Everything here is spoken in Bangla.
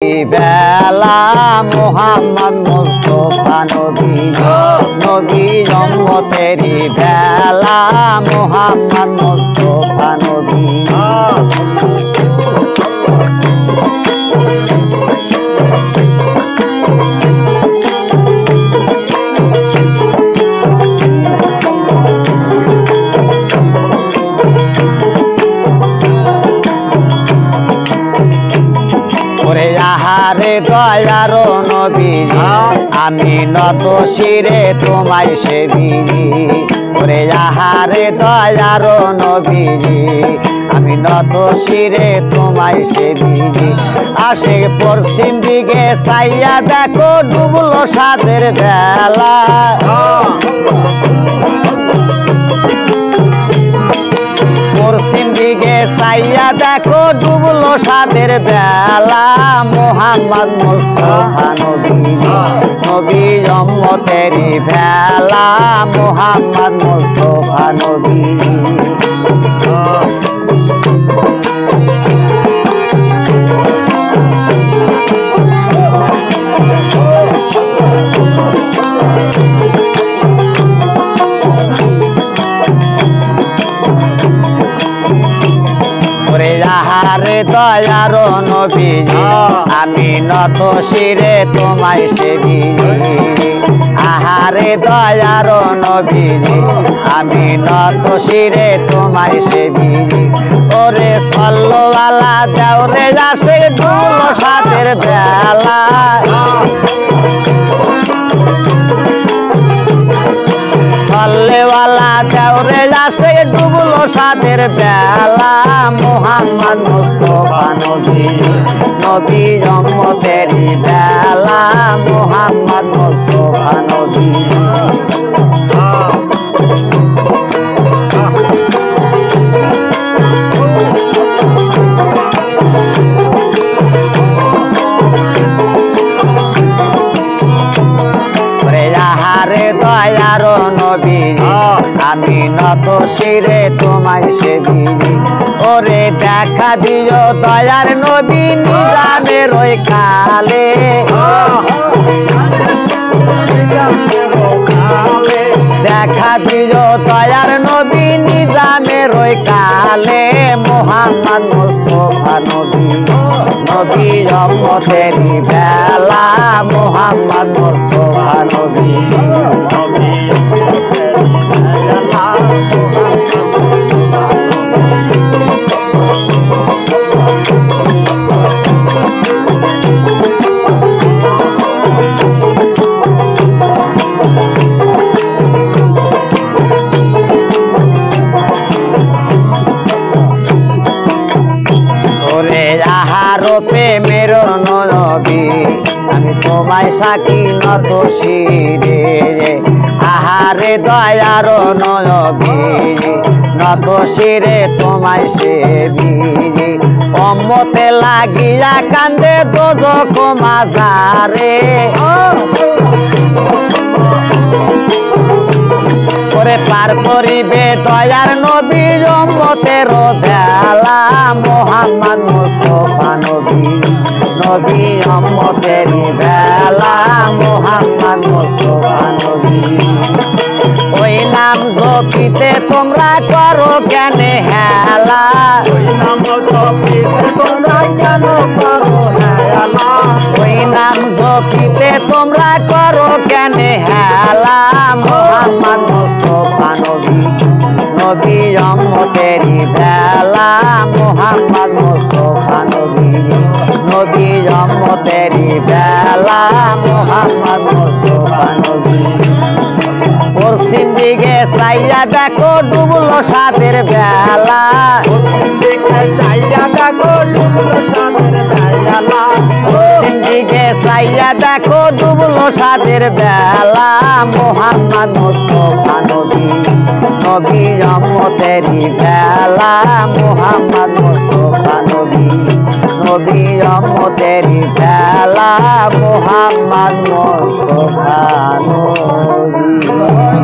বেলা মোহাম্মদ মুস্তাফা নবী নবী উম্মতেরি বেলা মোহাম্মদ মুস্তাফা নবী আহারে দয়ার নবী আমি নত শিরে তোমায় সেবিনি ওরে আহারে দয়ার নবী আমি নত শিরে তোমায় সেবিনি আসে পশ্চিম দিকে চাইয়া দেখো ডুবলো সাদের বেলা পশ্চিম দিকে চাইয়া দেখো ডুবলো সাদের বেলা মোহাম্মদ মুস্তাফা নবী নবী উম্মতেরি বেলা মোহাম্মদ মুস্তাফা নবী আহারে দয়ার নবী আমি নত শিরে তোমায় সেবিনি আহারে দয়ার নবী আমি নত শিরে তোমায় সেবিনি ওরে সল্লওয়ালা দেওরে আসে ডুবলো সাদের বেলা সল্লেওয়ালা দেওরে আসে ডুবলো সাদের বেলা মোহাম্মদ মুস্তাফা নবী নবী উম্মতেরি বেলা মোহাম্মদ মুস্তাফা নবী আহারে দয়ার নবী আমি নত শিরে তোমায় সেবিনি ওরে দেখা দিও দয়ার নবী নিজামের ওই কালে দেখা দিও দয়ার নবী নিজামের ওই কালে মোহাম্মদ মুস্তাফা নবী নবী উম্মতেরি বেলা মোহাম্মদ মুস্তাফা নবী নবী প্রেমের নবী আমি তোমায় সাকি নত শিরে আহারে দয়ার নবী নত শিরে তোমায় সেবিনি উম্মতে লাগিয়া কান্দে দোজখ মাজারে ওরে পার করিবে দয়ার নবী উম্মতের বেলা মোহাম্মদ মুস্তাফা নবী নবী উম্মতেরি বেলা মোহাম্মদ মুস্তাফা নবী ওই নাম জপিতে তোমরা করো কেন হেলা ওই নাম জপিতে তোমরা কেন করো হেলা ওই নাম জপিতে তোমরা করো কেন হেলা মোহাম্মদ মুস্তাফা নবী নবী উম্মতেরি বেলা মোহাম্মদ মুস্তাফা নবী নবী উম্মতেরি বেলা মোহাম্মদ মুস্তাফা নবী পশ্চিম দিকে চাইয়া দেখো ডুবলো সাদের বেলা চাইয়া দেখো ডুবলো সাদের বেলা পশ্চিম দিকে চাইয়া দেখো ডুবলো সাদের বেলা মোহাম্মদ মুস্তাফা নবী নবী উম্মতেরি বেলা মোহাম্মদ মুস্তাফা নবী নবী উম্মতেরি বেলা মোহাম্মদ মুস্তাফা নবী।